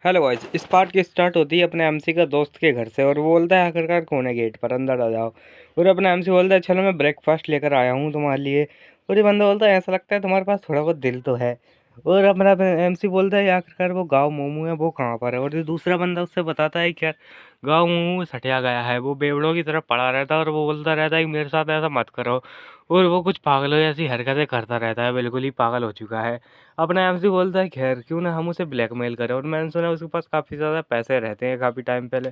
Hello guys. इस part की start होती है अपने एमसी का दोस्त के घर से और वो बोलता है आखिरकार कौन है गेट पर, अंदर आ जाओ। और अपना एमसी बोलता है चलो मैं ब्रेकफास्ट लेकर आया हूँ तुम्हारे लिए। और ये बंदा बोलता है ऐसा लगता है तुम्हारे पास थोड़ा बहुत दिल तो है। और अपना एमसी बोलता है आखिरकार वो गाँव मोमू है वो कहाँ पर है। और जो दूसरा बंदा उससे बताता है कि यार गाँव मोमू सटिया गया है, वो बेवड़ों की तरफ पड़ा रहता है और वो बोलता रहता है कि मेरे साथ ऐसा मत करो। और वो कुछ पागलों जैसी हरकतें करता रहता है, बिल्कुल ही पागल हो चुका है। अपना एमसी बोलता है खैर क्यों ना हम उसे ब्लैकमेल करें। और मैंने सुना उसके पास काफ़ी ज़्यादा पैसे रहते हैं काफ़ी टाइम पहले।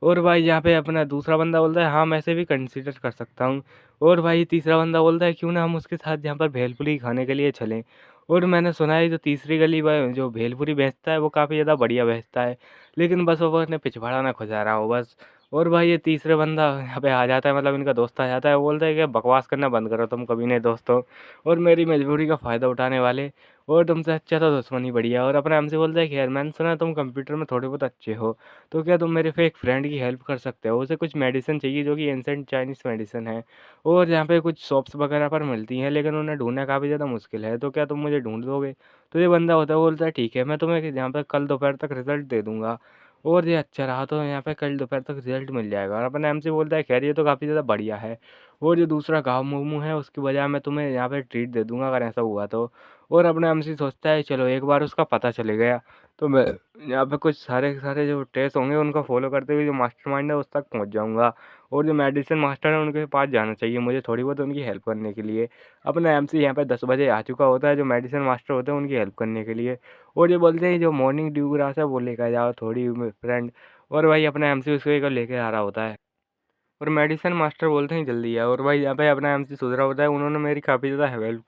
और भाई यहाँ पे अपना दूसरा बंदा बोलता है हाँ मैं ऐसे भी कंसिडर कर सकता हूँ। और भाई तीसरा बंदा बोलता है क्यों ना हम उसके साथ यहाँ पर भेलपुरी खाने के लिए चलें। और मैंने सुना है जो तीसरी गली में जो भेलपुरी बेचता है वो काफ़ी ज़्यादा बढ़िया बेचता है, लेकिन बस वो अपने पिछवाड़ा ना खुजा रहा हो बस। और भाई ये तीसरे बंदा यहाँ पे आ जाता है, मतलब इनका दोस्त आ जाता है, वो बोलता है कि बकवास करना बंद करो तुम कभी नहीं दोस्तों, और मेरी मजबूरी का फ़ायदा उठाने वाले, और तुमसे अच्छा तो दुश्मनी बढ़िया। और अपना हमसे बोलता है कि यार मैंने सुना तुम कंप्यूटर में थोड़े बहुत अच्छे हो, तो क्या तुम मेरे एक फ्रेंड की हेल्प कर सकते हो। उसे कुछ मेडिसिन चाहिए जो कि एंसेंट चाइनीज़ मेडिसिन है, और यहाँ पे कुछ शॉप्स वगैरह पर मिलती हैं, लेकिन उन्हें ढूंढना काफ़ी ज़्यादा मुश्किल है, तो क्या तुम मुझे ढूंढ दोगे। तो ये बंदा होता है वो बोलता है ठीक है मैं तुम्हें यहाँ पे कल दोपहर तक रिजल्ट दे दूंगा। और ये अच्छा रहा तो यहाँ पे कल दोपहर तक रिजल्ट मिल जाएगा। और अपने हमसे बोलता है खैर ये तो काफ़ी ज़्यादा बढ़िया है, और जो दूसरा गाँव मोमू है उसकी बजाय मैं तुम्हें यहाँ पे ट्रीट दे दूंगा अगर ऐसा हुआ तो। और अपने हमसे सोचता है चलो एक बार उसका पता चले गया तो मैं यहाँ पे कुछ सारे के सारे जो टेस्ट होंगे उनको फॉलो करते हुए जो मास्टरमाइंड है उस तक पहुँच जाऊँगा। और जो मेडिसिन मास्टर है उनके पास जाना चाहिए मुझे थोड़ी बहुत उनकी हेल्प करने के लिए। अपना एमसी यहाँ पे 10 बजे आ चुका होता है जो मेडिसिन मास्टर होते हैं उनकी हेल्प करने के लिए। और ये बोलते हैं जो मॉर्निंग ड्यू ग्रास है वो लेकर जाओ थोड़ी फ्रेंड। और भाई अपना एमसी उसको एक लेके आ रहा होता है, और मेडिसिन मास्टर बोलते हैं जल्दी है। और भाई यहाँ पे अपना एमसी सोच रहा होता है उन्होंने मेरी काफ़ी ज़्यादा हेल्प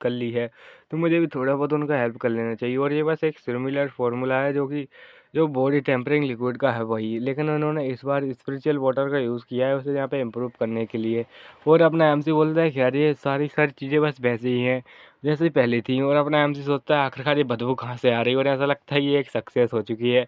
कर ली है, तो मुझे भी थोड़ा बहुत उनका हेल्प कर लेना चाहिए। और ये बस एक सिमिलर फार्मूला है जो कि जो बॉडी टेम्परिंग लिक्विड का है वही, लेकिन उन्होंने इस बार स्पिरिचुअल वाटर का यूज़ किया है उसे यहाँ पे इम्प्रूव करने के लिए। और अपना एमसी बोलता है कि यार ये सारी सारी चीज़ें बस वैसे ही हैं जैसे पहले थी। और अपना एमसी सोचता है आखिरकार ये बदबू कहाँ से आ रही है, और ऐसा लगता है ये एक सक्सेस हो चुकी है।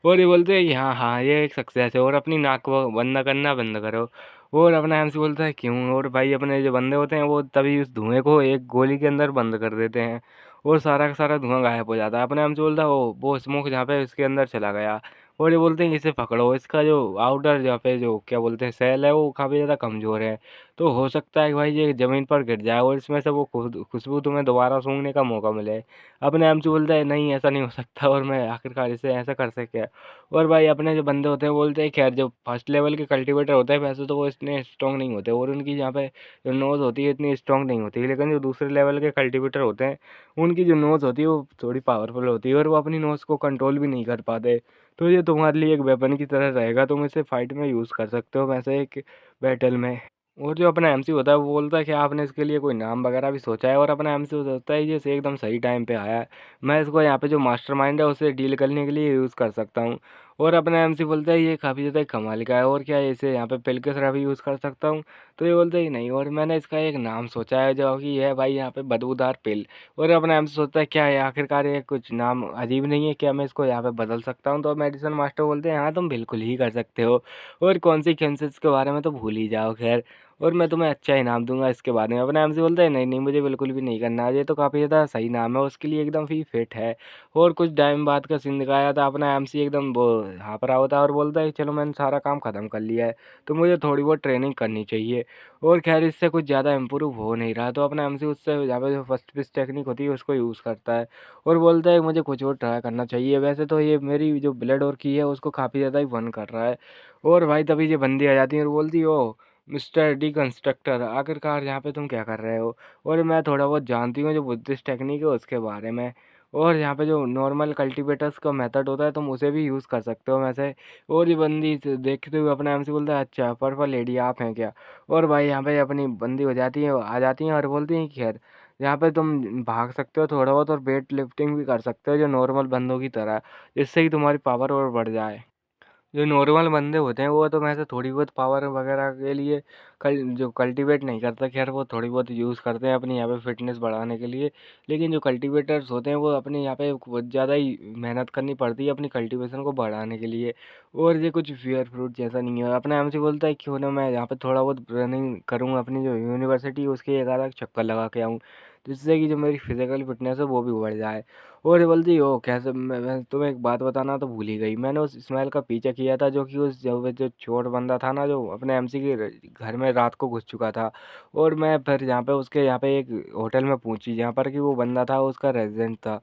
और ये बोलते हैं कि हाँ हाँ ये एक सक्सेस है और अपनी नाक को बंद करना बंद करो। और अपना एमसी बोलता है क्यों। और भाई अपने जो बंदे होते हैं वो तभी उस धुएं को एक गोली के अंदर बंद कर देते हैं, और सारा का सारा धुआं गायब हो जाता है। अपने एमसी बोलता है वो स्मोक जहाँ पे इसके अंदर चला गया। और ये बोलते हैं इसे पकड़ो, इसका जो आउटर जहाँ पे जो क्या बोलते हैं सेल है वो काफ़ी ज़्यादा कमज़ोर है, तो हो सकता है कि भाई ये ज़मीन पर गिर जाए और इसमें से वो खुशबू तुम्हें दोबारा सूंघने का मौका मिले। अपने एमसी बोलता है नहीं ऐसा नहीं हो सकता, और मैं आखिरकार इसे ऐसा कर सके। और भाई अपने जो बंदे होते हैं बोलते हैं खैर जो फर्स्ट लेवल के कल्टीवेटर होते हैं वैसे तो वो इतने स्ट्रॉन्ग नहीं होते, और उनकी यहाँ पे जो नोज़ होती है इतनी स्ट्रॉन्ग नहीं होती, लेकिन जो दूसरे लेवल के कल्टीवेटर होते हैं उनकी जो नोज़ होती है वो थोड़ी पावरफुल होती है, और वो अपनी नोज़ को कंट्रोल भी नहीं कर पाते। तो ये तुम्हारे लिए एक वेपन की तरह रहेगा, तुम इसे फाइट में यूज़ कर सकते हो वैसे एक बैटल में। और जो अपना एमसी होता है वो बोलता है कि आपने इसके लिए कोई नाम वगैरह भी सोचा है। और अपना एमसी होता है ये से एकदम सही टाइम पे आया है, मैं इसको यहाँ पे जो मास्टरमाइंड है उसे डील करने के लिए यूज़ कर सकता हूँ। और अपना एमसी बोलता है ये काफ़ी ज़्यादा कमाल का है, और क्या इसे यहाँ पे पिल की तरह भी यूज़ कर सकता हूँ। तो ये बोलते हैं कि नहीं, और मैंने इसका एक नाम सोचा है जो कि है भाई यहाँ पे बदबूदार पिल। और अपना एमसी सोचता है क्या है आखिरकार ये कुछ नाम अजीब नहीं है क्या, मैं इसको यहाँ पे बदल सकता हूँ। तो मेडिसिन मास्टर बोलते हैं हाँ तुम बिल्कुल ही कर सकते हो, और कॉन्सिक्वेंसेस के बारे में तो भूल ही जाओ खैर, और मैं तुम्हें अच्छा इनाम दूंगा इसके बारे में। अपने एमसी बोलता है नहीं नहीं मुझे बिल्कुल भी नहीं करना, ये तो काफ़ी ज़्यादा सही नाम है, उसके लिए एकदम ही फिट है। और कुछ टाइम बाद का सीन दिखाया था, अपना एमसी एकदम वो हापरा होता है और बोलता है चलो मैंने सारा काम ख़त्म कर लिया है, तो मुझे थोड़ी बहुत ट्रेनिंग करनी चाहिए। और खैर इससे कुछ ज़्यादा इम्प्रूव हो नहीं रहा, तो अपना एमसी उससे यहाँ पे जो फर्स्ट पिच टेक्निक होती है उसको यूज़ करता है, और बोलता है मुझे कुछ और ट्राई करना चाहिए। वैसे तो ये मेरी जो ब्लड और की है उसको काफ़ी ज़्यादा ही वन कर रहा है। और भाई तभी ये बंदी आ जाती है और बोलती है ओ मिस्टर डिकंस्ट्रक्टर आखिरकार यहाँ पे तुम क्या कर रहे हो। और मैं थोड़ा बहुत जानती हूँ जो बुद्धिस्ट टेक्निक है उसके बारे में, और यहाँ पे जो नॉर्मल कल्टीवेटर्स का मेथड होता है तुम उसे भी यूज़ कर सकते हो वैसे। और ये बंदी इसे देखते हुए अपने एम से बोलता है अच्छा पर्पल लेडी आप हैं क्या। और भाई यहाँ पे अपनी बंदी हो जाती है आ जाती हैं और बोलती हैं कि खैर यहाँ पे तुम भाग सकते हो थोड़ा बहुत और वेट लिफ्टिंग भी कर सकते हो जो नॉर्मल बंदों की तरह, जिससे कि तुम्हारी पावर और बढ़ जाए। जो नॉर्मल बंदे होते हैं वो तो वैसे थोड़ी बहुत पावर वगैरह के लिए जो कल्टीवेट नहीं करता, खैर वो थोड़ी बहुत यूज़ करते हैं अपनी यहाँ पे फिटनेस बढ़ाने के लिए। लेकिन जो कल्टीवेटर्स होते हैं वो अपने यहाँ पे बहुत ज़्यादा ही मेहनत करनी पड़ती है अपनी कल्टीवेशन को बढ़ाने के लिए। और ये कुछ फेयर फ्रूट जैसा नहीं है। अपने हमसे बोलता है क्यों ना मैं यहाँ पे थोड़ा बहुत रनिंग करूँ अपनी जो यूनिवर्सिटी उसके एक आधा चक्कर लगा के आऊँ, जिससे कि जो मेरी फिजिकल फिटनेस है वो भी बढ़ जाए। और ये बोलती हो कैसे, मैं तुम्हें एक बात बताना तो भूल ही गई, मैंने उस स्मेल का पीछा किया था जो कि उस जो चोर बंदा था ना, जो अपने एमसी के घर में रात को घुस चुका था। और मैं फिर यहाँ पे उसके यहाँ पे एक होटल में पहुंची जहाँ पर कि वो बंदा था, उसका रेजिडेंट था।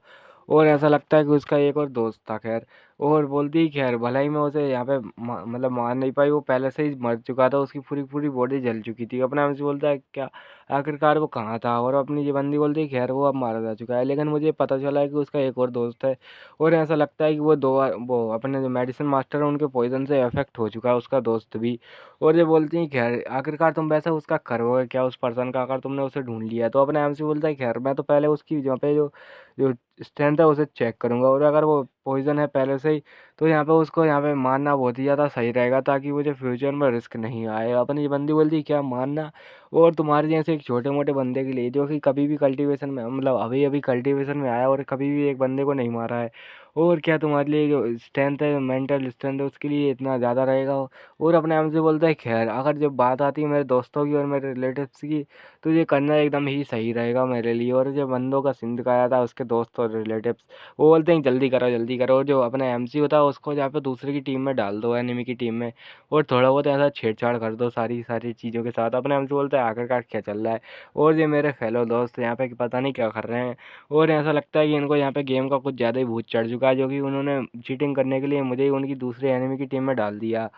और ऐसा लगता है कि उसका एक और दोस्त था, खैर। और बोलती खैर भला ही मैं उसे यहाँ पे मतलब मार नहीं पाई, वो पहले से ही मर चुका था, उसकी पूरी पूरी बॉडी जल चुकी थी। अपने हमसे बोलता है क्या आखिरकार वो कहाँ था, और अपनी ये बंदी बोलती है खैर वो अब मारा जा चुका है, लेकिन मुझे पता चला है कि उसका एक और दोस्त है। और ऐसा लगता है कि वो दो वो अपने जो मेडिसिन मास्टर है उनके पॉइजन से अफेक्ट हो चुका है उसका दोस्त भी। और ये बोलती हैं खैर आखिरकार तुम वैसे उसका करोगे क्या उस पर्सन का, अगर तुमने उसे ढूंढ लिया है? तो अपने हमसे बोलता है खैर मैं तो पहले उसकी यहाँ पे जो जो स्ट्रेंथ है उसे चेक करूंगा, और अगर वो पॉइजन है पहले से ही तो यहाँ पे उसको यहाँ पे मारना बहुत ही ज़्यादा सही रहेगा, ताकि मुझे फ्यूचर में रिस्क नहीं आए। अपनी ये बंदी बोलती क्या मारना, और तुम्हारे जैसे एक छोटे मोटे बंदे के लिए जो कि कभी भी कल्टीवेशन में मतलब अभी अभी कल्टीवेशन में आया और कभी भी एक बंदे को नहीं मारा है, और क्या तुम्हारे लिए जो स्ट्रेंथ है मेंटल स्ट्रेंथ है उसके लिए इतना ज़्यादा रहेगा। और अपने आप से बोलता है खैर अगर जब बात आती है मेरे दोस्तों की और मेरे रिलेटिव्स की, तो ये करना एकदम ही सही रहेगा मेरे लिए। और जो बंदों का सीन दिखाया था उसके दोस्त और रिलेटिव्स, वो बोलते हैं जल्दी करो। और जो अपना एमसी होता है उसको जहाँ पे दूसरे की टीम में डाल दो, एनिमी की टीम में, और थोड़ा बहुत ऐसा छेड़छाड़ कर दो सारी सारी चीज़ों के साथ। अपने एमसी बोलते हैं आखिरकार क्या चल रहा है। और ये मेरे फेलो दोस्त यहाँ पे पता नहीं क्या कर रहे हैं, और ऐसा लगता है कि इनको यहाँ पे गेम का कुछ ज़्यादा ही भूत चढ़ चुका है, जो कि उन्होंने चीटिंग करने के लिए मुझे ही उनकी दूसरी एनिमी की टीम में डाल दिया।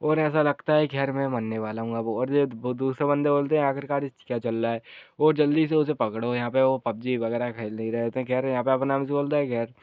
और ऐसा लगता है कि यार मैं मरने वाला हूँ अब। और ये वो दूसरे बंदे बोलते हैं आखिरकार ये क्या चल रहा है, और जल्दी से उसे पकड़ो, यहाँ पे वो पबजी वगैरह खेल नहीं रहे थे। खैर यहाँ पे अपना नाम से बोलता है खैर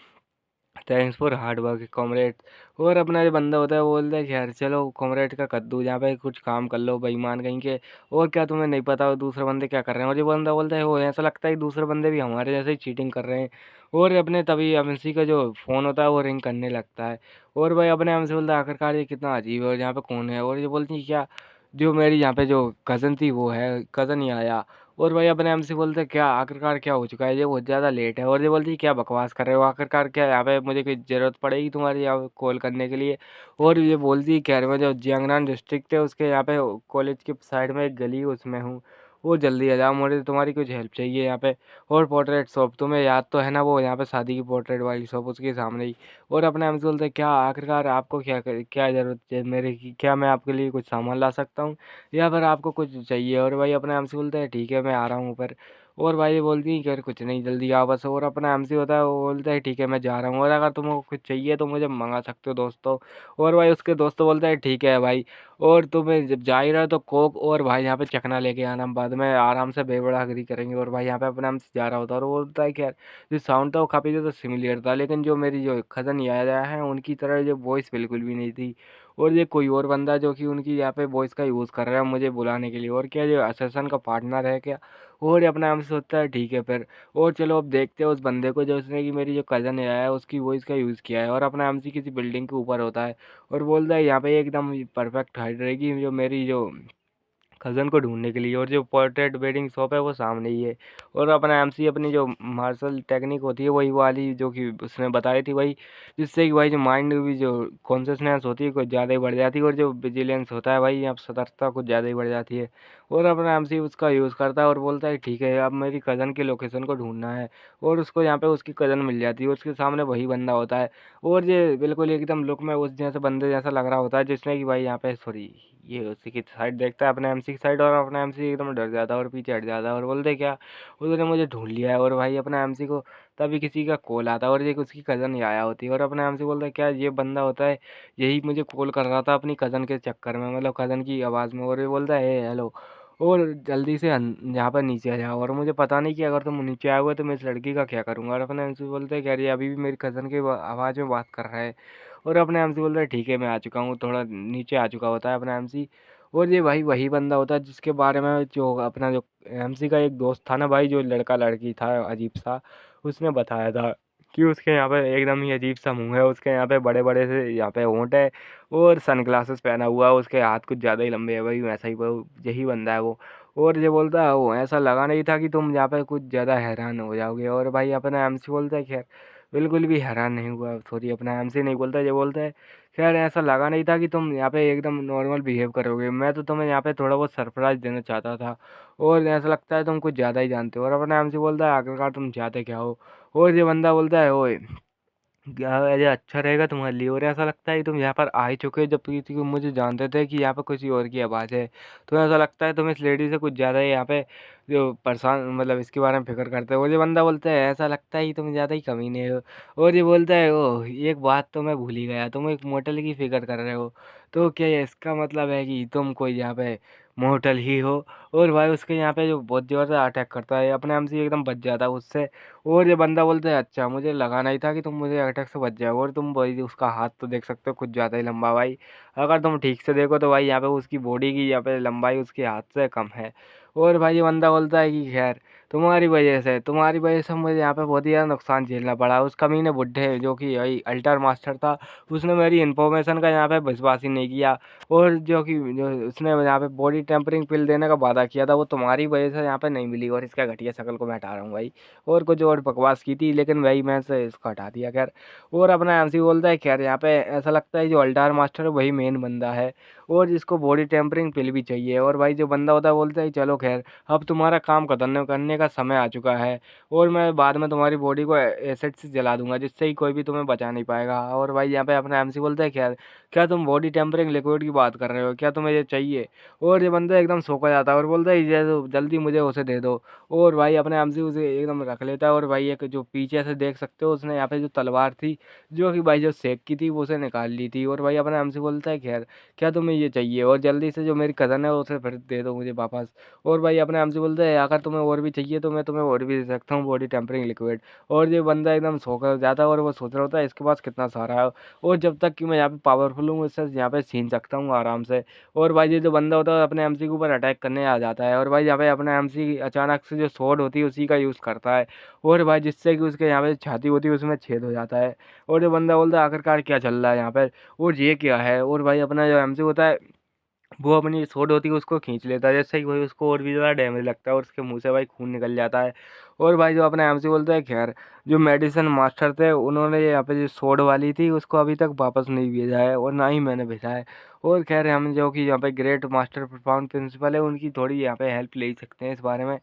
thanks for hard work comrade. और अपना जो बंदा होता है वो बोलता है कि यार चलो कॉमरेड का कद्दू, यहाँ पे कुछ काम कर लो बेईमान कहीं के। और क्या तुम्हें नहीं पता वो दूसरे बंदे क्या कर रहे हैं? और जो बंदा बोलता है वो ऐसा लगता है कि दूसरे बंदे भी हमारे जैसे ही चीटिंग कर रहे हैं। और अपने तभी एमएनसी का जो फ़ोन होता है वो रिंग करने लगता है। और भाई अपने एमएनसी बोलता है आखिरकार ये कितना अजीब है, और यहाँ पे कौन है? और ये बोलती है क्या जो मेरी यहाँ पे जो कज़न थी वो है, कज़न ही आया। और भाई अपने हमसे बोलते क्या आखिरकार क्या हो चुका है, ये बहुत ज़्यादा लेट है। और ये बोलती क्या बकवास कर रहे हो, आखिरकार क्या यहाँ पे मुझे कोई ज़रूरत पड़ेगी तुम्हारी यहाँ कॉल करने के लिए? और ये बोलती कह रहे मैं जो जियांगनान डिस्ट्रिक्ट है उसके यहाँ पे कॉलेज के साइड में एक गली है उसमें हूँ, वो जल्दी आ जाओ, मुझे तुम्हारी कुछ हेल्प चाहिए यहाँ पे। और पोर्ट्रेट शॉप तुम्हें याद तो है ना, वो यहाँ पे शादी की पोर्ट्रेट वाली शॉप उसके सामने ही। और अपने हमसे बोलते क्या आखिरकार आपको क्या ज़रूरत है मेरे की, क्या मैं आपके लिए कुछ सामान ला सकता हूँ या फिर आपको कुछ चाहिए? और भाई अपने हमसे बोलते हैं ठीक है मैं आ रहा हूँ ऊपर। और भाई ये बोलती है कि यार कुछ नहीं जल्दी आओ बस। और अपना एमसी होता है वो बोलता है ठीक है मैं जा रहा हूँ, और अगर तुमको कुछ चाहिए तो मुझे मंगा सकते हो दोस्तों। और भाई उसके दोस्तों बोलता है ठीक है भाई, और तुम्हें जब जा ही रहा हो तो कोक और भाई यहाँ पे चखना लेके आना, बाद में आराम से बेबड़ागरी करेंगे। और भाई यहाँ पे अपना एमसी जा रहा होता है और वो बोलता है कि यार जो साउंड था वो काफ़ी ज़्यादा सिमिलर था, लेकिन जो मेरी जो कज़न याद आया है उनकी तरह जो वॉइस बिल्कुल भी नहीं थी। और ये कोई और बंदा जो कि उनकी यहाँ पे वॉइस का यूज़ कर रहा है मुझे बुलाने के लिए, और क्या जो असरसन का पार्टनर है क्या? और ये अपने आप से सोचता है ठीक है फिर। और चलो अब देखते हैं उस बंदे को जो उसने कि मेरी जो कज़न है आया उसकी वॉइस का यूज़ किया है, और अपना एमसी किसी बिल्डिंग के ऊपर होता है। और बोलता है यहाँ पे एकदम परफेक्ट हाइट रहेगी जो मेरी जो कज़न को ढूँढने के लिए, और जो पोर्ट्रेट वेडिंग शॉप है वो सामने ही है। और अपना एमसी अपनी जो मार्शल टेक्निक होती है वही वाली जो कि उसने बताई थी वही, जिससे कि भाई जो माइंड भी जो कॉन्शसनेस होती है कुछ ज़्यादा ही बढ़ जाती है, और जो विजिलेंस होता है भाई यहाँ सतर्कता कुछ ज़्यादा ही बढ़ जाती है। और अपना एमसी उसका यूज़ करता है और बोलता है ठीक है अब मेरी कज़न की लोकेशन को ढूंढना है। और उसको यहाँ पे उसकी कज़न मिल जाती है, उसके सामने वही बंदा होता है। और ये बिल्कुल एकदम लुक में उस जैसे बंदे जैसा लग रहा होता है जिसने कि भाई यहाँ पे सॉरी ये उसी की साइड देखता है अपने एमसी की साइड, और अपना एमसी एकदम डर जाता है और पीछे हट जाता है और बोलते क्या उसने मुझे ढूंढ लिया है। और भाई अपना एमसी को तभी किसी का कॉल आता है, और ये उसकी कज़न ही आया होती है। और अपना एमसी बोलता है क्या ये बंदा होता है, यही मुझे कॉल कर रहा था अपनी कज़न के चक्कर में, मतलब कज़न की आवाज़ में। और ये बोलता है हेलो, और जल्दी से यहाँ पर नीचे आ जाओ, और मुझे पता नहीं कि अगर तुम नीचे आओगे तो मैं इस लड़की का क्या करूँगा? और अपने एमसी बोलते हैं कह रही अभी भी मेरी कज़न की आवाज़ में बात कर रहा है। और अपने एमसी बोल रहा है ठीक है मैं आ चुका हूँ, थोड़ा नीचे आ चुका होता है अपना एमसी। और ये भाई वही बंदा होता है जिसके बारे में जो अपना जो एमसी का एक दोस्त था ना भाई, जो लड़का लड़की था अजीब सा, उसने बताया था कि उसके यहाँ पे एकदम ही अजीब सा मुंह है, उसके यहाँ पे बड़े बड़े से यहाँ पे होंठ है, और सनग्लासेस पहना हुआ है, उसके हाथ कुछ ज़्यादा ही लंबे है भाई, वैसा ही वो यही बंदा है वो। और ये बोलता है वो ऐसा लगा नहीं था कि तुम यहाँ पे कुछ ज़्यादा हैरान हो जाओगे। और भाई अपना एमसी बोलता है खैर बिल्कुल भी हैरान नहीं हुआ। सॉरी अपना एमसी नहीं बोलता, ये बोलता है खैर ऐसा लगा नहीं था कि तुम यहाँ पे एकदम नॉर्मल बिहेव करोगे, मैं तो तुम्हें यहाँ पे थोड़ा बहुत सरप्राइज़ देना चाहता था और ऐसा लगता है तुम कुछ ज़्यादा ही जानते हो। और अपना एमसी बोलता है आखिरकार तुम चाहते क्या हो? और ये बंदा बोलता है ओए क्या ये अच्छा रहेगा तुम्हारे लिए, और ऐसा लगता है कि तुम यहाँ पर आ ही चुके हो जबकि तुम मुझे जानते थे कि यहाँ पर किसी और की आवाज़ है। तो ऐसा लगता है तुम इस लेडी से कुछ ज़्यादा ही यहाँ पे जो परेशान मतलब इसके बारे में फ़िक्र करते हो। और ये बंदा बोलता है ऐसा लगता है कि तुम ज़्यादा ही कमीने हो। और ये बोलता है ओह! एक बात तो मैं भूल ही गया, तुम एक मोटल की फ़िक्र कर रहे हो। तो क्या ये इसका मतलब है कि तुम कोई यहाँ पे मॉर्टल ही हो? और भाई उसके यहाँ पे जो बहुत ज़ोर से अटैक करता है, अपने आप से एकदम बच जाता है उससे। और ये बंदा बोलता है अच्छा मुझे लगा नहीं था कि तुम मुझे अटैक से बच जाओगे, और तुम भाई उसका हाथ तो देख सकते हो कुछ ज़्यादा ही लंबा भाई। अगर तुम ठीक से देखो तो भाई यहाँ पे उसकी बॉडी की यहाँ पे लंबाई उसके हाथ से कम है। और भाई ये बंदा बोलता है कि खैर तुम्हारी वजह से मुझे यहाँ पे बहुत ही ज़्यादा नुकसान झेलना पड़ा। उस कमीने बुड्ढे जो कि भाई अल्टर मास्टर था, उसने मेरी इन्फॉर्मेशन का यहाँ पे विश्वास ही नहीं किया। और जो उसने यहाँ पे बॉडी टेम्परिंग पिल देने का वादा किया था वो तुम्हारी वजह से यहाँ पे नहीं मिली, और इसका घटिया शक्ल को मैं हटा रहा हूँ भाई। और कुछ और बकवास की थी लेकिन भाई मैं से इसको हटा दिया खैर। और अपना एमसी बोलता है खैर यहाँ पे ऐसा लगता है जो अल्टार मास्टर है वही मेन बंदा है, और जिसको बॉडी टेम्परिंग पिल भी चाहिए। और भाई जो बंदा होता है बोलता है चलो खैर अब तुम्हारा काम खत्म करने का समय आ चुका है, और मैं बाद में तुम्हारी बॉडी को एसिड से जला दूंगा जिससे ही कोई भी तुम्हें बचा नहीं पाएगा। और भाई यहाँ पे अपना एमसी बोलता है खैर क्या तुम बॉडी टेम्परिंग लिक्विड की बात कर रहे हो, क्या तुम्हें ये चाहिए? और ये बंदा एकदम सोखा जाता है और बोलता है ये जल्दी मुझे उसे दे दो। और भाई अपने एमसी उसे एकदम रख लेता है, और भाई एक जो पीछे से देख सकते हो उसने यहाँ पे जो तलवार थी जो कि भाई जो शेख की थी वो उसे निकाल ली थी। और भाई अपने एमसी बोलता है खैर क्या तुम्हें ये चाहिए, और जल्दी से जो मेरी कज़न है उसे फिर दे दो मुझे वापस। और भाई अपने एमसी बोलता है अगर तुम्हें और भी चाहिए तो मैं तुम्हें और भी दे सकता हूँ बॉडी टेम्परिंग लिक्विड। और ये बंदा एकदम सोकर जाता है और वो सोच रहा होता है इसके पास कितना सारा है, और जब तक कि मैं यहाँ पे पावरफुल हूँ इससे यहाँ पे छीन सकता हूँ आराम से। और भाई ये जो बंदा होता है अपने एमसी के ऊपर अटैक करने आ जाता है, और भाई यहाँ पे अपने एमसी अचानक से जो स्वॉर्ड होती है उसी का यूज़ करता है, और भाई जिससे कि उसके यहाँ पे छाती होती है उसमें छेद हो जाता है। और जो बंदा बोलता है आखिरकार क्या चल रहा है यहाँ पर, और ये क्या है? और भाई अपना जो एमसी होता है वो अपनी स्वॉर्ड होती है उसको खींच लेता है, जैसे ही भाई उसको और भी ज़्यादा डैमेज लगता है और उसके मुंह से भाई खून निकल जाता है। और भाई जो अपना एमसी बोलता है खैर जो मेडिसिन मास्टर थे उन्होंने यहाँ पे जो स्वॉर्ड वाली थी उसको अभी तक वापस नहीं भेजा है, और ना ही मैंने भेजा है। और खैर हम जो कि यहाँ पे ग्रेट मास्टर प्रोफाउंड प्रिंसिपल है उनकी थोड़ी यहाँ पे हेल्प ले सकते हैं इस बारे में।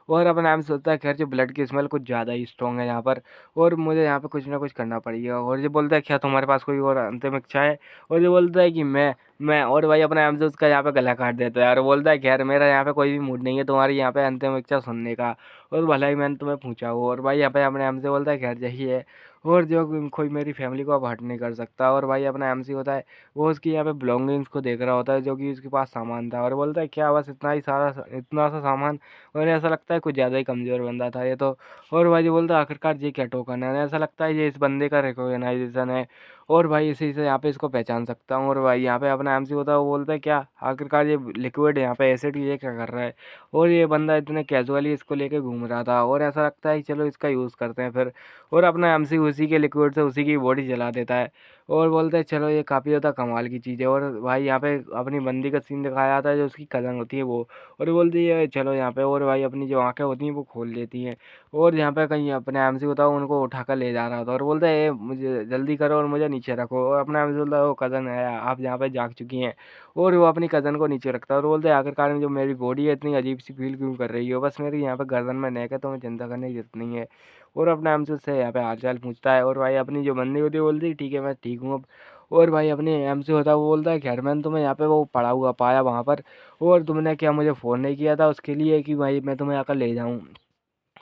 और अपना एमसी सोचता है खैर जो ब्लड की स्मेल कुछ ज़्यादा ही स्ट्रॉन्ग है यहाँ पर, और मुझे यहाँ पे कुछ ना कुछ करना पड़ेगा। और ये बोलता है क्या तुम्हारे पास कोई और अंतिम इच्छा है? और ये बोलता है कि मैं और भाई अपना एमजे उसका यहाँ पे गला काट देता है और बोलता है खैर मेरा यहाँ पे कोई भी मूड नहीं है तुम्हारी यहाँ पे अंतिम इच्छा सुनने का, और भला ही मैंने तुम्हें पूछा हो। और भाई यहाँ पे अपने एमजे बोलता है खैर यही है, और जो कोई मेरी फैमिली को अब हर्ट नहीं कर सकता। और भाई अपना एमसी होता है वो उसकी यहाँ पे बिलोंगिंग्स को देख रहा होता है जो कि उसके पास सामान था, और बोलता है क्या बस इतना सा सामान? और ऐसा लगता है कुछ ज़्यादा ही कमज़ोर बंदा था ये तो। और भाई जो बोलता है आखिरकार ये क्या टोकन है, ऐसा लगता है ये इस बंदे का रिकॉग्नाइजेशन है, और भाई इसी से यहाँ पे इसको पहचान सकता हूँ। और भाई यहाँ पे अपना एमसी होता है वो बोलता है क्या आखिरकार ये लिक्विड यहाँ पे एसिड ये क्या कर रहा है? और ये बंदा इतने कैजुअली इसको लेके घूम रहा था, और ऐसा लगता है कि चलो इसका यूज़ करते हैं फिर। और अपना एमसी उसी के लिक्विड से उसी की बॉडी जला देता है, और बोलते हैं चलो ये काफ़ी ज़्यादा कमाल की चीज़ है। और भाई यहाँ पे अपनी बंदी का सीन दिखाया जाता है जो उसकी कज़न होती है वो, और बोलती है चलो यहाँ पे, और भाई अपनी जो आँखें होती हैं वो खोल लेती हैं, और यहाँ पे कहीं अपने एमसी होता है उनको उठाकर ले जा रहा होता है, और बोलता है "ए, मुझे जल्दी करो और मुझे नीचे रखो"। और अपना एमसी बोलता है वो कज़न है आप यहाँ पे जाग चुकी हैं, और वो अपनी कज़न को नीचे रखता है और बोलते हैं आखिरकार में जो मेरी बॉडी है इतनी अजीब सी फील क्यों कर रही हो, बस मेरी यहाँ पे गर्दन में नेक है, तुम्हें चिंता करने की जरूरत नहीं है। और अपना एमसी उससे यहाँ पे हाल चाल पूछता है, और भाई अपनी जो बंदी होती है बोलती है ठीक है मैं ठीक हूँ अब। और भाई अपने एमसी होता है वो बोलता है खैर मैंने तुम्हें यहाँ पे वो पड़ा हुआ पाया वहाँ पर, और तुमने क्या मुझे फ़ोन नहीं किया था उसके लिए कि भाई मैं तुम्हें आकर ले जाऊँ?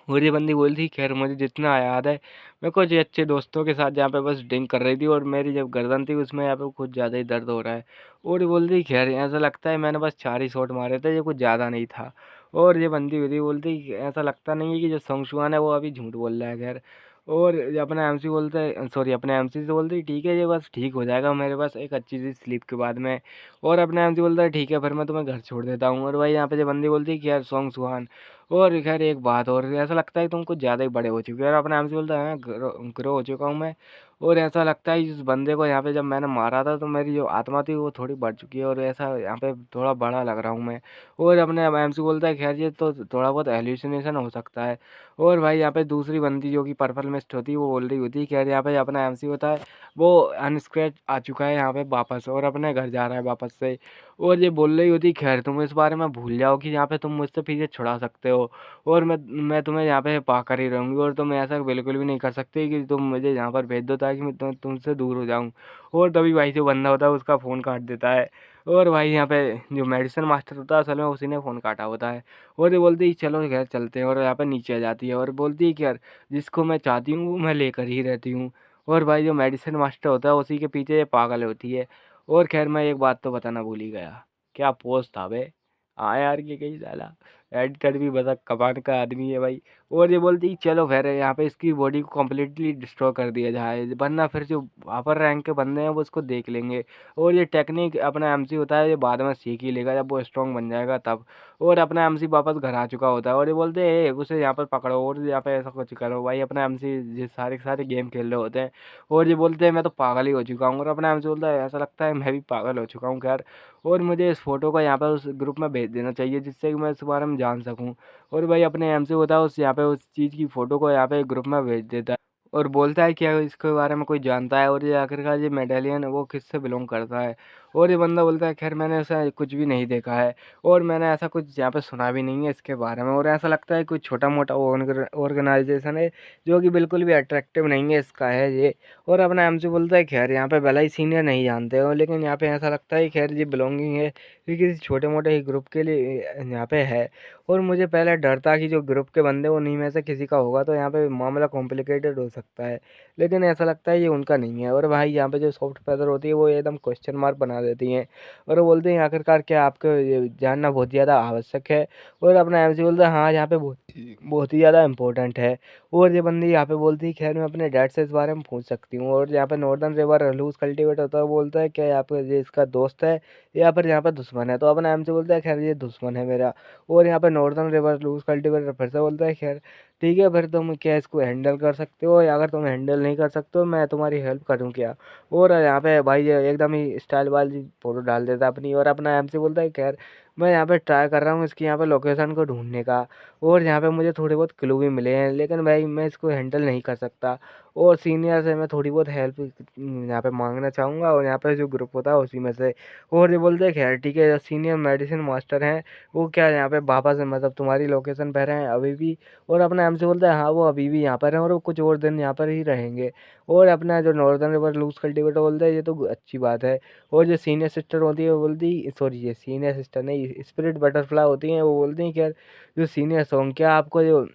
और ये बंदी बोली थी खैर मुझे जितना याद है मैं कुछ अच्छे दोस्तों के साथ जहाँ पे बस ड्रिंक कर रही थी, और मेरी जब गर्दन थी उसमें यहाँ पे कुछ ज़्यादा ही दर्द हो रहा है। और ये बोलती खैर ऐसा लगता है मैंने बस 4 ही शॉट मारे थे, ये कुछ ज़्यादा नहीं था। और ये बंदी हुई थी बोलती ऐसा लगता नहीं है कि जो सोंगचुआन है वो अभी झूठ बोल रहा है खैर। और ये अपना एमसी बोलता है सॉरी अपने एमसी से बोलती ठीक है ये बस ठीक हो जाएगा मेरे पास एक अच्छी सी स्लीप के बाद में। और अपना एमसी बोलता है ठीक है फिर मैं तुम्हें घर छोड़ देता हूँ। और भाई यहाँ पे जो बंदी बोलती है कि यार सोंग और खैर एक बात और ऐसा लगता है तुम कुछ ज़्यादा ही बड़े हो चुके हो, और अपने आप से बोलता है ग्रो ग्रो हो चुका हूँ मैं। और ऐसा लगता है इस बंदे को यहाँ पे जब मैंने मारा था तो मेरी जो आत्मा थी वो थोड़ी बढ़ चुकी है और ऐसा यहाँ पे थोड़ा बड़ा लग रहा हूँ मैं। और अपने एमसी बोलता है खैर ये तो थोड़ा बहुत हेल्यूसिनेशन हो सकता है। और भाई यहाँ पे दूसरी बंदी जो कि पर्पल मिस्ट होती है वो बोल रही होती है खैर यहाँ पे अपना एमसी होता है वो अनस्क्रैच आ चुका है यहाँ पे वापस और अपने घर जा रहा है वापस से। और ये बोल रही होती खैर तुम इस बारे में भूल जाओ कि यहाँ पे तुम मुझसे पीछे छुड़ा सकते हो और मैं तुम्हें यहाँ पे पा कर ही रहूँगी और तुम ऐसा बिल्कुल भी नहीं कर सकते कि तुम मुझे यहाँ पर भेज दो ताकि मैं तुमसे दूर हो जाऊँ। और तभी भाई जो बंदा होता है उसका फ़ोन काट देता है। और भाई यहाँ पे जो मेडिसिन मास्टर होता है असल में उसी ने फ़ोन काटा होता है। और ये बोलती है चलो घर चलते हैं और यहाँ पे नीचे आ जाती है और बोलती है कि यार जिसको मैं चाहती हूँ वो मैं लेकर ही रहती हूँ। और भाई जो मेडिसिन मास्टर होता है उसी के पीछे ये पागल होती है। और खैर मैं एक बात तो बताना भूल ही गया। क्या पोस्ट था बे। हाँ यार ये कहीं साला एडिटर भी बता कमाल का आदमी है भाई। और ये बोलती चलो फिर यहाँ पे इसकी बॉडी को कम्प्लीटली डिस्ट्रॉय कर दिया जाए वरना फिर जो अपर रैंक के बंदे हैं वो उसको देख लेंगे। और ये टेक्निक अपना एमसी होता है ये बाद में सीख ही लेगा जब वो स्ट्रॉन्ग बन जाएगा तब। और अपना एमसी वापस घर आ चुका होता है और ये बोलते हैं उसे यहाँ पर पकड़ो और यहाँ पे ऐसा कुछ करो भाई अपना एमसी ये सारे के सारे गेम खेल रहे होते हैं। और ये बोलते हैं मैं तो पागल ही हो चुका हूँ और अपना एमसी बोलता है ऐसा लगता है मैं भी पागल हो चुका हूँ खैर। और मुझे इस फ़ोटो को यहाँ पे उस ग्रुप में भेज देना चाहिए जिससे कि मैं इस बारे में जान सकूँ। और भाई अपने एम से होता है उस यहाँ पे उस चीज़ की फ़ोटो को यहाँ पे ग्रुप में भेज देता है और बोलता है कि अगर इसके बारे में कोई जानता है और ये आखिरकार ये मेडेलियन वो किससे बिलोंग करता है। और ये बंदा बोलता है खैर मैंने ऐसा कुछ भी नहीं देखा है और मैंने ऐसा कुछ यहाँ पे सुना भी नहीं है इसके बारे में और ऐसा लगता है कोई छोटा मोटा ऑर्गेनाइजेशन है जो कि बिल्कुल भी अट्रैक्टिव नहीं है इसका है ये। और अपना एमसी बोलता है खैर यहाँ पे भला ही सीनियर नहीं जानते हो लेकिन यहाँ पे ऐसा लगता है खैर ये बिलोंगिंग है कि किसी छोटे मोटे ही ग्रुप के लिए यहाँ पे है। और मुझे पहले डर था कि जो ग्रुप के बंदे उन्हीं में से किसी का होगा तो यहाँ पे मामला कॉम्प्लिकेटेड हो सकता है। लेकिन ऐसा लगता है ये उनका नहीं है और भाई यहाँ पे जो सॉफ्ट फेदर होती है वो एकदम क्वेश्चन मार्क बना देती हैं। और वो बोलते हैं आखिरकार क्या आपको ये जानना बहुत ज़्यादा आवश्यक है। और अपना एमसी बोलता है हाँ यहाँ पे बहुत बहुत ही ज़्यादा इंपॉर्टेंट है। और ये बंदी यहाँ पे बोलती है खैर मैं अपने डैड से इस बारे में पूछ सकती हूँ। और यहाँ पे नॉर्दर्न रिवर लूज कल्टीवेटर होता है वो बोलता है क्या यहाँ पे ये इसका दोस्त है या फिर यहाँ पे दुश्मन है। तो अपना एमसी बोलता है खैर ये दुश्मन है मेरा। और यहाँ पे नॉर्दर्न रिवर लूज कल्टीवेटर फिर से बोलता है खैर ठीक है फिर तुम क्या इसको हैंडल कर सकते हो या अगर तुम हैंडल नहीं कर सकते हो मैं तुम्हारी हेल्प करूँ क्या। और यहाँ पे भाई ये एकदम ही स्टाइल वाली फोटो डाल देता है अपनी और अपना एमसी बोलता है खैर मैं यहाँ पे ट्राई कर रहा हूँ इसकी यहाँ पे लोकेशन को ढूंढने का। और यहाँ पे मुझे थोड़े बहुत क्लू भी मिले हैं लेकिन भाई मैं इसको हैंडल नहीं कर सकता। और सीनियर से मैं थोड़ी बहुत हेल्प यहाँ पे मांगना चाहूँगा और यहाँ पे जो ग्रुप होता है उसी में से। और ये बोलते हैं खैर ठीक है जो सीनियर मेडिसिन मास्टर हैं वो क्या यहाँ पे वापस मतलब तुम्हारी लोकेशन पे हैं अभी भी। और अपना हमसे बोलता है हाँ वो अभी भी यहाँ पर हैं और वो कुछ और दिन यहाँ पर ही रहेंगे। और अपना जो नॉर्दर्न रिवर लूज कल्टीवेटर बोलता है ये तो अच्छी बात है। और जो सीनियर सिस्टर होती है वो बोलती सॉरी ये सीनियर सिस्टर नहीं स्पिरिट बटरफ्लाई होती हैं वो बोलती हैं कि यार जो सीनियर सॉन्ग क्या आपको जो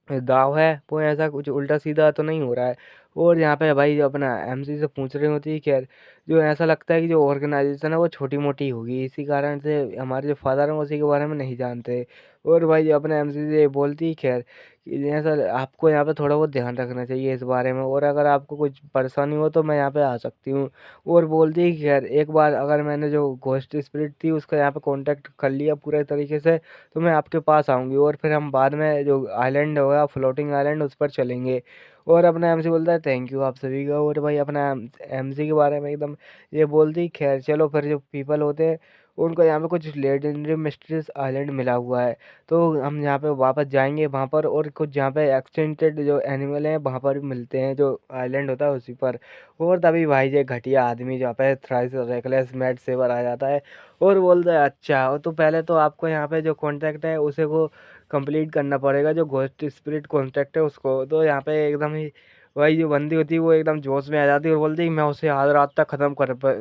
दाव है वो ऐसा कुछ उल्टा सीधा तो नहीं हो रहा है। और यहाँ पे भाई जो अपना एमसी से पूछ रही होती है खैर जो ऐसा लगता है कि जो ऑर्गेनाइजेशन है वो छोटी मोटी होगी इसी कारण से हमारे जो फादर हैं वो उसी के बारे में नहीं जानते। और भाई जो अपने एमसी से बोलती है खैर कि ऐसा आपको यहाँ पे थोड़ा बहुत ध्यान रखना चाहिए इस बारे में और अगर आपको कुछ परेशानी हो तो मैं यहाँ पे आ सकती हूँ। और बोलती है कि खैर एक बार अगर मैंने जो घोस्ट स्पिरिट थी उसका यहाँ पे कांटेक्ट कर लिया पूरे तरीके से तो मैं आपके पास आऊँगी और फिर हम बाद में जो आइलैंड होगा फ्लोटिंग आइलैंड उस पर चलेंगे। और अपना एमसी बोलता है थैंक यू आप सभी का। और भाई अपना एमसी के बारे में एकदम ये बोलती खैर चलो फिर जो पीपल होते हैं उनको यहाँ पे कुछ लेजेंडरी मिस्ट्रीज आइलैंड मिला हुआ है तो हम यहाँ पे वापस जाएंगे वहाँ पर और कुछ यहाँ पे एक्सटेंटेड जो एनिमल हैं वहाँ पर भी मिलते हैं जो आइलैंड होता है उसी पर। और तभी भाई ये घटिया आदमी जहाँ पे थ्राइस रेकलेस मैड सेवर आ जाता है और बोलता है अच्छा और तो पहले तो आपको यहाँ पे जो कॉन्टैक्ट है उसे को कंप्लीट करना पड़ेगा जो घोस्ट स्पिरिट कॉन्टैक्ट है उसको। तो यहाँ पे एकदम ही वही जो बंदी होती है वो एकदम जोश में आ जाती है और बोलती है मैं उसे आज रात तक ख़त्म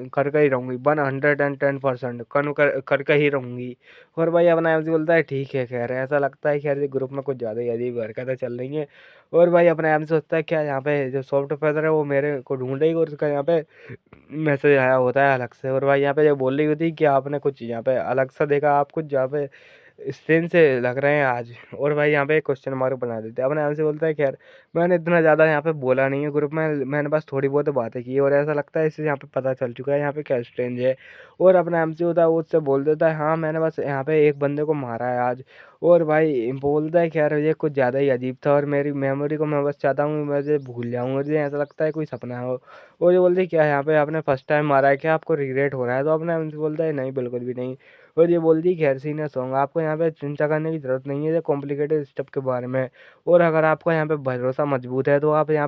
करके ही रहूँगी 110% करके ही रहूँगी। और भाई अपना एमसी बोलता है ठीक है खैर ऐसा लगता है खैर ये ग्रुप में कुछ ज़्यादा ही अजीब हरकतें चल रही हैं। और भाई अपना एमसी सोचता है क्या यहाँ पे जो सॉफ्ट फेदर है वो मेरे को ढूंढ रही है और उसका यहाँ पे मैसेज आया होता है अलग से। और भाई यहाँ पे जो बोल रही होती है कि आपने कुछ यहाँ पे अलग सा देखा आप कुछ यहाँ पे स्ट्रेन से लग रहे हैं आज। और भाई यहाँ पे एक क्वेश्चन मार्क बना देते हैं। अपने यहाँ से बोलता है कि यार मैंने इतना ज़्यादा यहाँ पे बोला नहीं है ग्रुप में, मैंने बस थोड़ी बहुत बातें की और ऐसा लगता है इससे यहाँ पे पता चल चुका है यहाँ पे क्या स्ट्रेंज है। और अपना एमसी होता है वो उससे बोल देता है हाँ मैंने बस यहाँ पे एक बंदे को मारा है आज। और भाई बोलता है कि यार ये कुछ ज़्यादा ही अजीब था और मेरी मेमोरी को मैं बस चाहता हूँ मुझे भूल जाऊँ, मुझे ऐसा लगता है कोई सपना हो। और ये बोलते हैं क्या यहाँ पे आपने फर्स्ट टाइम मारा है, क्या आपको रिग्रेट हो रहा है? तो अपना एमसी बोलता है नहीं बिल्कुल भी नहीं। और ये बोलती है खैर सीनियर सॉन्ग आपको यहाँ पे चिंता करने की ज़रूरत नहीं है ये कॉम्प्लिकेटेड स्टेप के बारे में। और अगर आपका यहाँ पे भरोसा मजबूत है तो आप यहाँ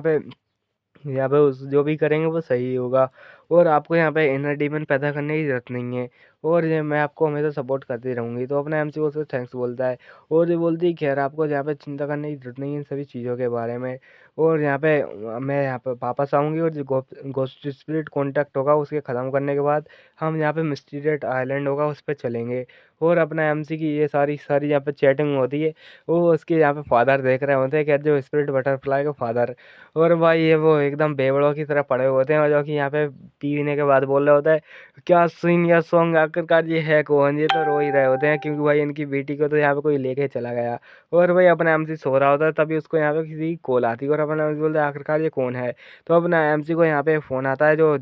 पे उस जो भी करेंगे वो सही होगा। और आपको यहाँ पे इनर डीमन पैदा करने की ज़रूरत नहीं है। और ये मैं आपको हमेशा सपोर्ट करती रहूँगी। तो अपना एमसी उसको थैंक्स बोलता है। और ये बोलती है खैर आपको यहाँ पे चिंता करने की ज़रूरत नहीं है इन सभी चीज़ों के बारे में। और यहाँ पे मैं यहाँ पे वापस आऊँगी और जो गोस्ट स्पिरिट कॉन्टैक्ट होगा उसके ख़त्म करने के बाद हम यहाँ पे मिस्टीरियस आइलैंड होगा उस पर चलेंगे। और अपना एमसी की ये सारी सारी यहाँ पे चैटिंग होती है। वो उसके यहाँ पे फादर देख रहे होते हैं, क्या जो स्पिरिट बटरफ्लाई के फादर। और भाई ये वो एकदम बेवड़ों की तरह पड़े होते हैं और जो कि यहाँ पे पीने के बाद बोल रहे होते हैं क्या सीनियर सॉन्ग आखिरकार ये है कौन, ये तो रो ही रहे होते हैं क्योंकि भाई इनकी बेटी को तो यहाँ पे कोई लेके चला गया। और भाई अपना एमसी सो रहा होता है तभी उसको यहाँ पे किसी की कॉल आती है और अपना एमसी बोलता है आखिरकार ये कौन है। तो अपना एमसी को यहाँ पे फ़ोन आता है जो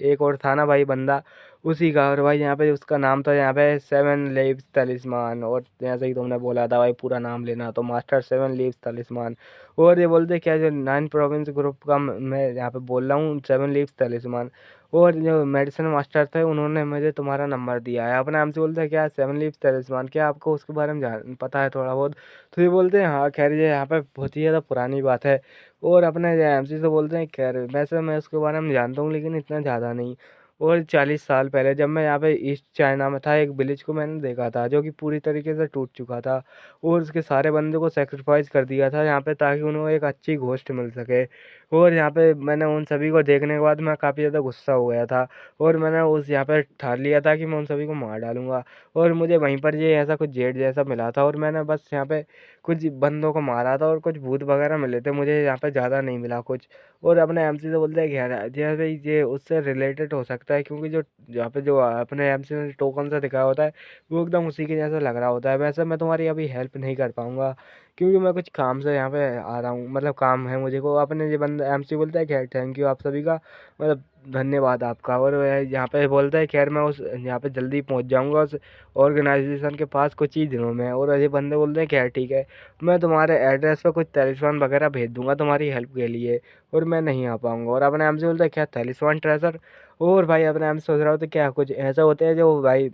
एक और था ना भाई बंदा उसी का। और भाई यहाँ पे उसका नाम था यहाँ पे सेवन लीव्स तलिस्मान। और जैसे ही तुमने बोला था भाई पूरा नाम लेना तो मास्टर सेवन लीव्स तलिस्मान। और ये बोलते क्या जो नाइन प्रोविंस ग्रुप का मैं यहाँ पे बोल रहा हूँ सेवन लीव्स तलिस्मान। और जो मेडिसिन मास्टर थे उन्होंने मुझे तुम्हारा नंबर दिया है। अपने नाम से बोलते हैं क्या सेवन लीव्स तलिस्मान, क्या आपको उसके बारे में जान पता है थोड़ा बहुत? तो ये बोलते हैं हाँ खैर ये यहाँ पे बहुत ही ज़्यादा पुरानी बात है। और अपने एमसी से बोलते हैं खैर वैसे मैं उसके बारे में जानता हूँ लेकिन इतना ज़्यादा नहीं। और 40 साल पहले जब मैं यहाँ पे ईस्ट चाइना में था एक विलेज को मैंने देखा था जो कि पूरी तरीके से टूट चुका था। और उसके सारे बंदे को सेक्रीफाइस कर दिया था यहाँ पे ताकि उन्हें एक अच्छी घोस्ट मिल सके। और यहाँ पे मैंने उन सभी को देखने के बाद मैं काफ़ी ज़्यादा गुस्सा हो गया था। और मैंने उस यहाँ पे ठान लिया था कि मैं उन सभी को मार डालूंगा। और मुझे वहीं पर ये ऐसा कुछ जेड जैसा मिला था और मैंने बस यहाँ पे कुछ बंदों को मारा था और कुछ भूत वगैरह मिले थे, मुझे यहाँ पे ज़्यादा नहीं मिला कुछ। और अपने एमसी से बोलते हैं कि यार जैसे ये उससे रिलेटेड हो सकता है क्योंकि जो यहाँ पे जो अपने एमसी ने टोकन से दिखाया होता है वो एकदम उसी के जैसा लग रहा होता है। वैसे मैं तुम्हारी अभी हेल्प नहीं कर पाऊंगा क्योंकि मैं कुछ काम से यहाँ पे आ रहा हूँ, मतलब काम है मुझे को। अपने ये बंदा एमसी बोलता है खैर थैंक यू आप सभी का, मतलब धन्यवाद आपका। और वह यहाँ पे बोलता है खैर मैं उस यहाँ पे जल्दी पहुँच जाऊँगा उस ऑर्गेनाइजेशन के पास कुछ ही दिनों में। और ये बंदे बोलते हैं खैर ठीक है मैं तुम्हारे एड्रेस पे कुछ तैलिस्मान वगैरह भेज दूंगा तुम्हारी हेल्प के लिए और मैं नहीं आ पाऊंगा। और अपने एम से बोलता है क्या तैलिस्मान ट्रेजर। और भाई अपने एम से सोच रहा होता है क्या कुछ ऐसा होता है जो भाई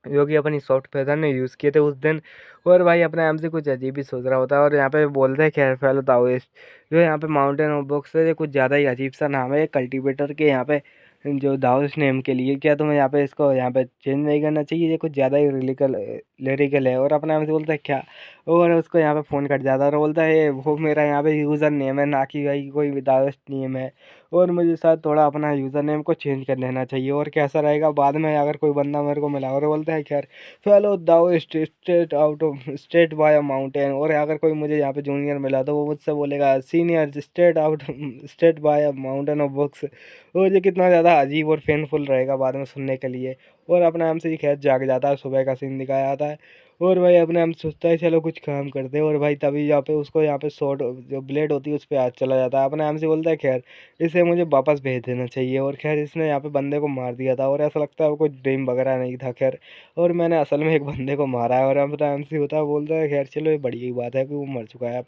जो कि अपनी सॉफ्टवेयर ने यूज़ किए थे उस दिन। और भाई अपने एम से कुछ अजीब ही सोच रहा होता है। और यहाँ पे बोलते हैं खैर फैलो ताओइस्ट जो यहाँ पे माउंटेन ऑफ बुक्स है, ये कुछ ज़्यादा ही अजीब सा नाम है कल्टीवेटर के यहाँ पे जो दाउस नेम के लिए। क्या तुम्हें यहाँ पे इसको यहाँ पे चेंज नहीं करना चाहिए, ये कुछ ज़्यादा ही लिरिकल है। और अपना हमसे बोलता है क्या। और उसको यहाँ पे फ़ोन कट जाता है और बोलता है वो मेरा यहाँ पे यूज़र नेम है ना कि भाई कोई दाउस नेम है। और मुझे शायद थोड़ा अपना यूज़र नेम को चेंज कर लेना चाहिए और कैसा रहेगा बाद में अगर कोई बंदा मेरे को मिला। और बोलता है खैर फेलो दाओ state out of state by a mountain. और अगर कोई मुझे यहाँ पे जूनियर मिला तो वो मुझसे बोलेगा senior state out state by a mountain of books. और ये कितना ज़्यादा अजीब और पेनफुल रहेगा बाद में सुनने के लिए। और अपने हम से ही खैर जाग जाता है, सुबह का सीन दिखाया जाता है। और भाई अपने हम सोचता है चलो कुछ काम करते हैं। और भाई तभी यहाँ पे उसको यहाँ पे शॉर्ट जो ब्लेड होती है उस पर हाथ चला जाता है। अपने हम से बोलता है खैर इसे मुझे वापस भेज देना चाहिए। और खैर इसने यहाँ पे बंदे को मार दिया था और ऐसा लगता है वो कोई ड्रीम वगैरह नहीं था खैर। और मैंने असल में एक बंदे को मारा है। और अपना एमसी होता है बोलता है खैर चलो ये बड़ी ही बात है कि वो मर चुका है अब।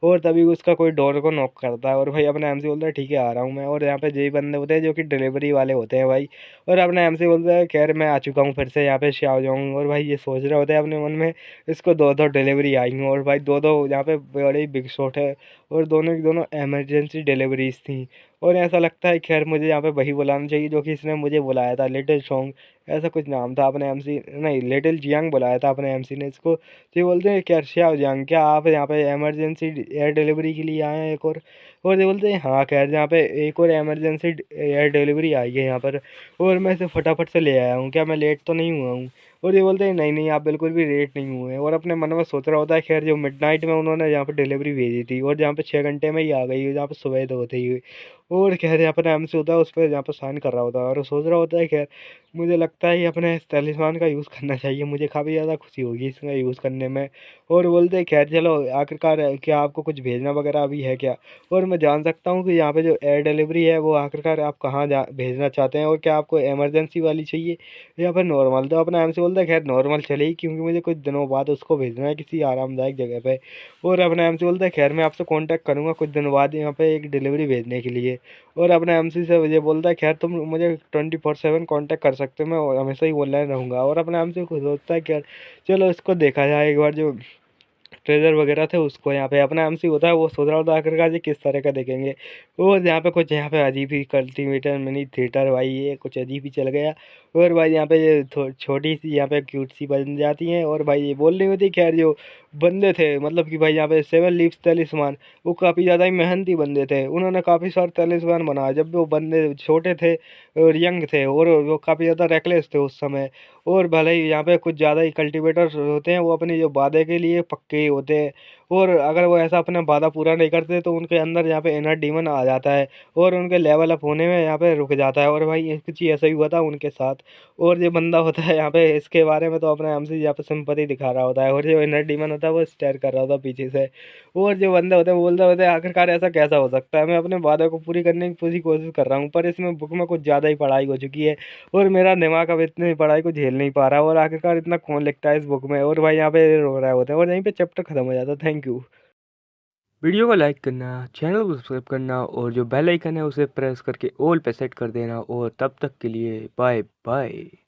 और तभी उसका कोई डोर को नॉक करता है और भाई अपना एमसी बोलता है ठीक है आ रहा हूँ मैं। और यहाँ पे यही बंदे होते हैं जो कि डिलीवरी वाले होते हैं भाई। और अपना एमसी बोलता है खैर मैं आ चुका हूँ फिर से यहाँ पे आ जाऊँ। और भाई ये सोच रहे होते हैं अपने मन में इसको दो दो डिलीवरी आई हूँ। और भाई दो दो यहाँ पे बड़ी बिग शॉट है और दोनों की दोनों एमरजेंसी डिलीवरीज थी। और ऐसा लगता है खैर मुझे यहाँ पे वही बुलाना चाहिए जो कि इसने मुझे बुलाया था, लिटिल सॉन्ग ऐसा कुछ नाम था अपने एमसी, नहीं लिटिल जियांग बुलाया था अपने एमसी ने इसको। तो ये बोलते हैं क्या श्याओ जियांग क्या आप यहाँ पे इमरजेंसी एयर डिलीवरी के लिए आए हैं एक और ये बोलते हैं हाँ खैर यहाँ पे एक और इमरजेंसी एयर डिलीवरी आई है यहाँ पर और मैं इसे फटाफट से ले आया हूँ, क्या मैं लेट तो नहीं हुआ हूँ? और ये बोलते हैं नहीं नहीं आप बिल्कुल भी लेट नहीं हुए हैं। और अपने मन में सोच रहा होता है खैर जो मिडनाइट में उन्होंने यहाँ पे डिलीवरी भेजी थी और जहाँ पे 6 घंटे में ही आ गई जहाँ पे सुबह तो होते ही हुई। और खैर यहाँ पर एमसी होता है उस पर यहाँ पर साइन कर रहा होता है और सोच रहा होता है खैर मुझे लगता है कि अपने इस तलिस्मान का यूज़ करना चाहिए, मुझे काफ़ी ज़्यादा खुशी होगी इसका यूज़ करने में। और बोलते हैं खैर चलो आखिरकार क्या आपको कुछ भेजना वगैरह भी है क्या? और मैं जान सकता हूँ कि यहाँ पे जो एयर डिलीवरी है वो आखिरकार आप कहाँ जा भेजना चाहते हैं, और क्या आपको इमरजेंसी वाली चाहिए या फिर नॉर्मल? तो अपना एमसी बोलता है खैर नॉर्मल चलेगी, क्योंकि मुझे कुछ दिनों बाद उसको भेजना है किसी आरामदायक जगह पे। और अपना एमसी बोलता है खैर मैं आपसे कांटेक्ट करूँगा कुछ दिनों बाद यहाँ पे एक डिलीवरी भेजने के लिए। और अपने एमसी से ये बोलता है खैर तुम मुझे 24/7 कांटेक्ट कर सकते हो, मैं हमेशा ही ऑनलाइन रहूँगा। और अपने एमसी खुद सोचता है कि चलो इसको देखा जाए एक बार, जो ट्रेजर वगैरह थे उसको। यहाँ पे अपना एमसी होता है वो सोच रहा होता है आखिरकार ये किस तरह का देखेंगे। और यहाँ पे कुछ यहाँ पे अजीब ही कल्टीवेटर मिनी थिएटर भाई, ये कुछ अजीब ही चल गया। और भाई यहाँ पे ये छोटी सी यहाँ पे क्यूट सी बन जाती हैं, और भाई ये बोल रही होती खैर जो बंदे थे, मतलब कि भाई यहाँ पे 7 लीव्स तलिस्मान, वो काफ़ी ज़्यादा ही मेहनती बंदे थे, उन्होंने काफ़ी सारे तलिस्मान बनाए जब वो बंदे छोटे थे और यंग थे, और वो काफ़ी ज़्यादा रेकलेस थे उस समय। और भले ही यहाँ पे कुछ ज़्यादा ही कल्टीवेटर्स होते हैं वो अपनी जो वादे के लिए पक्के ही होते हैं, और अगर वो ऐसा अपना वादा पूरा नहीं करते तो उनके अंदर यहाँ पे इनर डीमन आ जाता है और उनके लेवल अप होने में यहाँ पे रुक जाता है। और भाई ये कुछ ऐसा ही हुआ था उनके साथ। और जो बंदा होता है यहाँ पे इसके बारे में तो अपने हमसे यहाँ पे सिंपैथी दिखा रहा होता है, और जो इनर डीमन होता है वो स्टेयर कर रहा होता है पीछे से। और जो बंदा होता है वो बोलता होता है आखिरकार ऐसा कैसा हो सकता है, मैं अपने वादे को पूरी करने की पूरी कोशिश कर रहा हूँ, पर इसमें बुक में कुछ ज़्यादा ही पढ़ाई हो चुकी है और मेरा दिमाग अब इतनी पढ़ाई को झेल नहीं पा रहा, और आखिरकार इतना कौन लिखता है इस बुक में। और भाई यहाँ पे रो रहा होता है और यहीं पे चैप्टर खत्म हो जाता है। Thank you. वीडियो को लाइक करना, चैनल को सब्सक्राइब करना, और जो बेल आइकन है उसे प्रेस करके ऑल पे सेट कर देना। और तब तक के लिए बाय बाय।